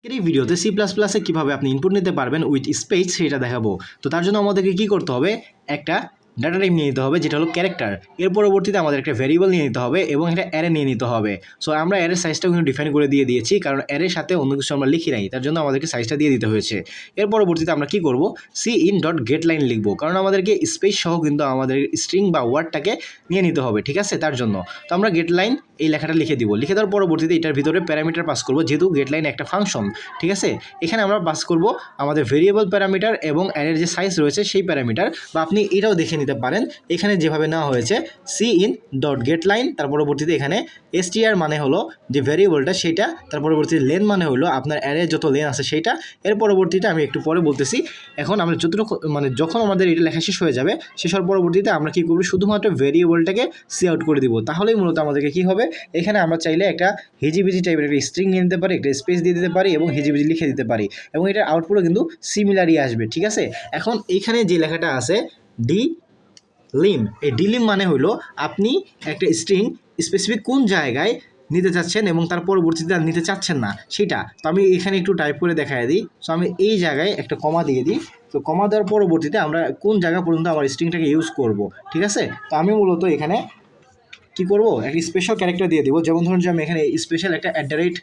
এই ভিডিওতে C plus প্লাসে কীভাবে আপনি ইনপুট নিতে পারবেন উইথ স্পেস সেটা দেখাবো। তো তার জন্য আমাদেরকে কী করতে হবে, একটা ডাটা টাইপ নিয়ে নিতে হবে যেটা হলো ক্যারেক্টার। এর পরবর্তীতে আমাদের একটা ভ্যারিয়েবল নিয়ে নিতে হবে এবং একটা অ্যারে নিয়ে নিতে হবে। সো আমরা অ্যারের সাইজটাও কিন্তু ডিফাইন করে দিয়ে দিয়েছি, কারণ অ্যারের সাথে অন্য কিছু আমরা লিখি নাই, তার জন্য আমাদেরকে সাইজটা দিয়ে দিতে হয়েছে। এর পরবর্তীতে আমরা কী করব, cin dot getline লিখবো, কারণ আমাদেরকে স্পেস সহ কিন্তু আমাদের স্ট্রিং বা ওয়ার্ডটাকে নিয়ে নিতে হবে, ঠিক আছে। তার জন্য তো আমরা গেট লাইন এই লেখাটা লিখে দিব। লিখে দেওয়ার পরবর্তীতে এটার ভিতরে প্যারামিটার পাস করব, যেহেতু গেট লাইন একটা ফাংশন, ঠিক আছে। এখানে আমরা পাস করব আমাদের ভেরিয়েবল প্যারামিটার এবং অ্যারের যে সাইজ রয়েছে সেই প্যারামিটার, বা আপনি এটাও দেখে নিতে পারেন। এখানে যেভাবে নেওয়া হয়েছে cin dot getline, তার পরবর্তীতে এখানে str মানে হলো যে ভেরিয়েবলটা সেটা, তার পরবর্তীতে লেন মানে হলো আপনার অ্যারে যত লেন আছে সেইটা। এর পরবর্তীতে আমি একটু পরে বলতেছি। এখন আমরা যতটুকু যখন আমাদের এটা লেখা শেষ হয়ে যাবে, শেষ হওয়ার পরবর্তীতে আমরা কী করব, শুধুমাত্র ভেরিয়েবলটাকে সি আউট করে দিব। তাহলেই মূলত আমাদেরকে কী হবে, এখানে আমরা চাইলে একটা হিজিবিজি টাইপের একটা স্ট্রিং নিয়ে নিতে পারি, একটা স্পেস দিয়ে দিতে পারি এবং হিজিবিজি লিখে দিতে পারি, এবং এটার আউটপুটও কিন্তু সিমিলারই আসবে, ঠিক আছে। এখন এইখানে যে লেখাটা আছে ডি লিম, এই ডিলিম মানে হলো আপনি একটা স্ট্রিং স্পেসিফিক কোন জায়গায় নিতে চাচ্ছেন এবং তার পরবর্তীতে আর নিতে চাচ্ছেন না সেটা। তো আমি এখানে একটু টাইপ করে দেখাই দিই। সো আমি এই জায়গায় একটা কমা দিয়ে দিই। তো কমা দেওয়ার পরবর্তীতে আমরা কোন জায়গা পর্যন্ত আমার স্ট্রিংটাকে ইউজ করব, ঠিক আছে। তো আমি মূলত এখানে কী করবো, একটা স্পেশাল ক্যারেক্টার দিয়ে দিব। যেমন ধরুন যে আমি এখানে স্পেশাল একটা অ্যাট দ্য রেট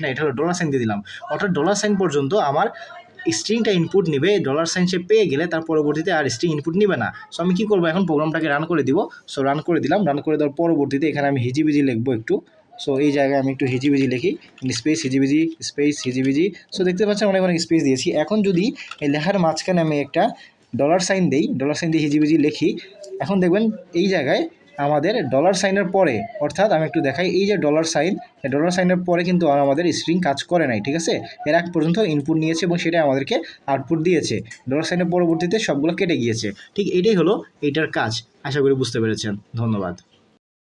না, এটা হলো $সাইন দিয়ে দিলাম। অর্থাৎ $সাইন পর্যন্ত আমার স্ট্রিংটা ইনপুট নেবে। $সাইন সে পেয়ে গেলে তার পরবর্তীতে আর স্ট্রিং ইনপুট নেবে না। সো আমি কী করবো, এখন প্রোগ্রামটাকে রান করে দিব। সো রান করে দিলাম। রান করে দেওয়ার পরবর্তীতে এখানে আমি হিজিবিজি লিখবো একটু। সো এই জায়গায় আমি একটু হিজিবিজি লিখি, স্পেস হিজিবিজি, স্পেস হিজিবিজি। সো দেখতে পাচ্ছেন অনেক অনেক স্পেস দিয়েছি। এখন যদি এই লেখার মাঝখানে আমি একটা $সাইন দিই, $সাইন দিয়ে হিজিবিজি লিখি, এখন দেখবেন এই জায়গায় আমাদের $সাইনের পরে, অর্থাৎ আমি একটু দেখাই, এই যে $সাইন, এই $সাইনের পরে কিন্তু আর আমাদের স্ট্রিং কাজ করে নাই, ঠিক আছে। এর আগ পর্যন্ত ইনপুট নিয়েছে এবং সেটা আমাদেরকে আউটপুট দিয়েছে। $সাইনের পরবর্তীতে সবগুলো কেটে গিয়েছে। ঠিক এটাই হলো এইটার কাজ। আশা করি বুঝতে পেরেছেন। ধন্যবাদ।